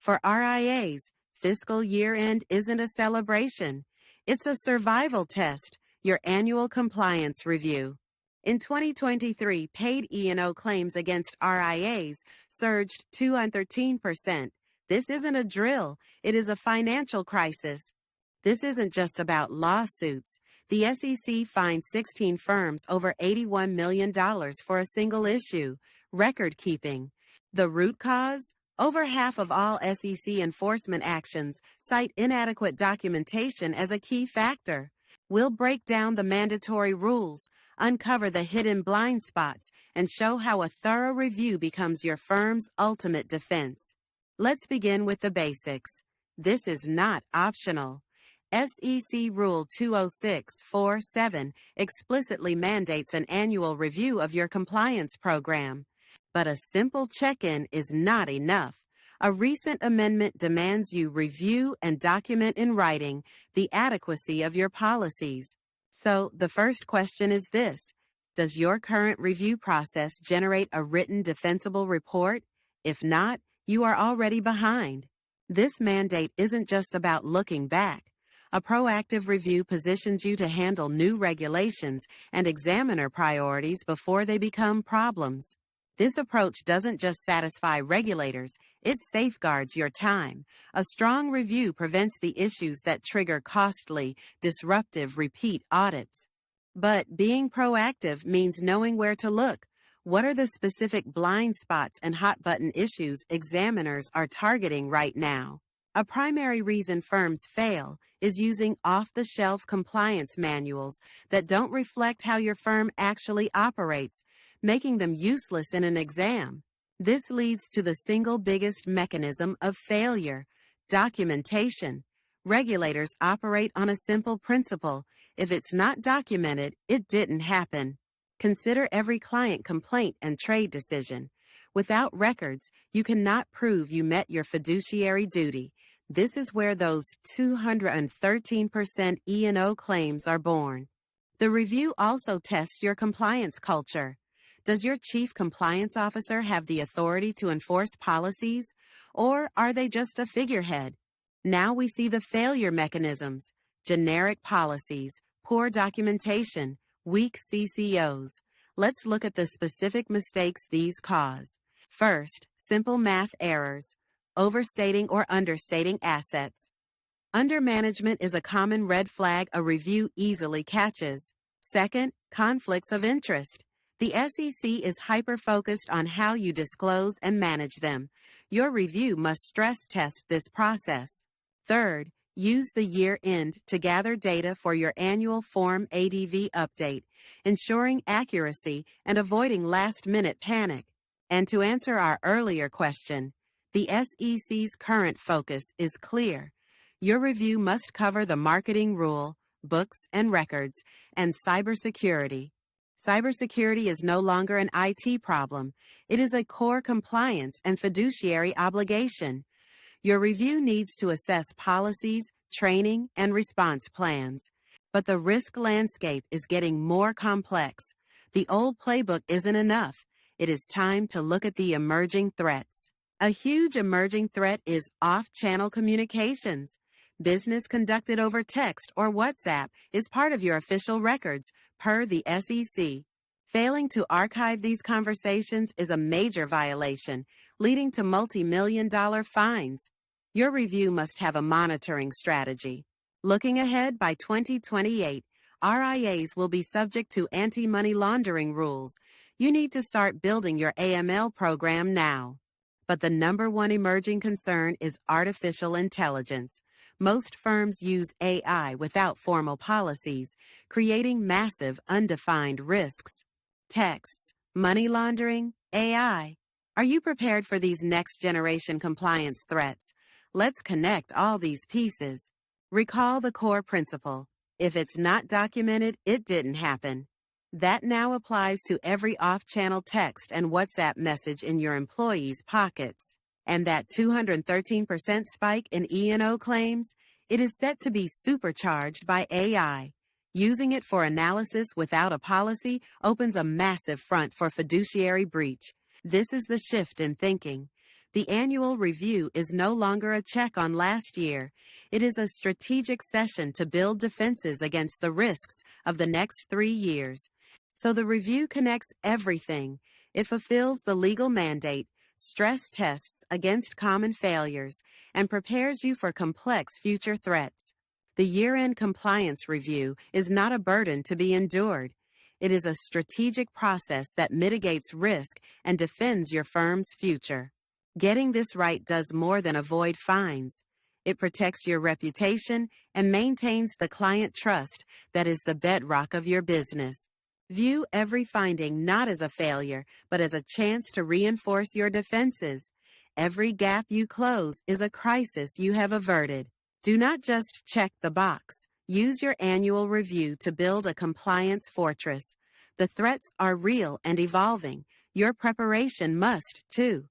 For RIAs, fiscal year-end isn't a celebration. It's a survival test, your annual compliance review. In 2023, paid E&O claims against RIAs surged 213%. This isn't a drill, it is a financial crisis. This isn't just about lawsuits. The SEC fined 16 firms over $81 million for a single issue, record keeping. The root cause? Over half of all SEC enforcement actions cite inadequate documentation as a key factor. We'll break down the mandatory rules, uncover the hidden blind spots, and show how a thorough review becomes your firm's ultimate defense. Let's begin with the basics. This is not optional. SEC Rule 206-47 explicitly mandates an annual review of your compliance program. But a simple check-in is not enough. A recent amendment demands you review and document in writing the adequacy of your policies. So the first question is this: does your current review process generate a written defensible report? If not, you are already behind. This mandate isn't just about looking back. A proactive review positions you to handle new regulations and examiner priorities before they become problems. This approach doesn't just satisfy regulators, it safeguards your time. A strong review prevents the issues that trigger costly, disruptive repeat audits. But being proactive means knowing where to look. What are the specific blind spots and hot-button issues examiners are targeting right now? A primary reason firms fail is using off-the-shelf compliance manuals that don't reflect how your firm actually operates, making them useless in an exam. This leads to the single biggest mechanism of failure: documentation. Regulators operate on a simple principle: if it's not documented, it didn't happen. Consider every client complaint and trade decision. Without records, you cannot prove you met your fiduciary duty. This is where those 213% E&O claims are born. The review also tests your compliance culture. Does your chief compliance officer have the authority to enforce policies, or are they just a figurehead? Now we see the failure mechanisms: generic policies, poor documentation, weak CCOs. Let's look at the specific mistakes these cause. First, simple math errors: overstating or understating assets. Undermanagement is a common red flag a review easily catches. Second, conflicts of interest. The SEC is hyper-focused on how you disclose and manage them. Your review must stress test this process. Third, use the year-end to gather data for your annual Form ADV update, ensuring accuracy and avoiding last-minute panic. And to answer our earlier question, the SEC's current focus is clear. Your review must cover the marketing rule, books and records, and cybersecurity. Cybersecurity is no longer an IT problem. It is a core compliance and fiduciary obligation. Your review needs to assess policies, training, and response plans. But the risk landscape is getting more complex. The old playbook isn't enough. It is time to look at the emerging threats. A huge emerging threat is off-channel communications. Business conducted over text or WhatsApp is part of your official records, per the SEC. Failing to archive these conversations is a major violation, leading to multi-million-dollar fines. Your review must have a monitoring strategy. Looking ahead, by 2028, RIAs will be subject to anti-money laundering rules. You need to start building your AML program now. But the number one emerging concern is artificial intelligence. Most firms use AI without formal policies, creating massive undefined risks. Texts, money laundering, AI. Are you prepared for these next-generation compliance threats? Let's connect all these pieces. Recall the core principle: if it's not documented, it didn't happen. That now applies to every off-channel text and WhatsApp message in your employees' pockets. And that 213% spike in E&O claims, it is set to be supercharged by AI. Using it for analysis without a policy opens a massive front for fiduciary breach. This is the shift in thinking. The annual review is no longer a check on last year. It is a strategic session to build defenses against the risks of the next 3 years. So the review connects everything. It fulfills the legal mandate, stress tests against common failures, and prepares you for complex future threats. The year-end compliance review is not a burden to be endured. It is a strategic process that mitigates risk and defends your firm's future. Getting this right does more than avoid fines. It protects your reputation and maintains the client trust that is the bedrock of your business. View every finding not as a failure, but as a chance to reinforce your defenses. Every gap you close is a crisis you have averted. Do not just check the box. Use your annual review to build a compliance fortress. The threats are real and evolving. Your preparation must, too.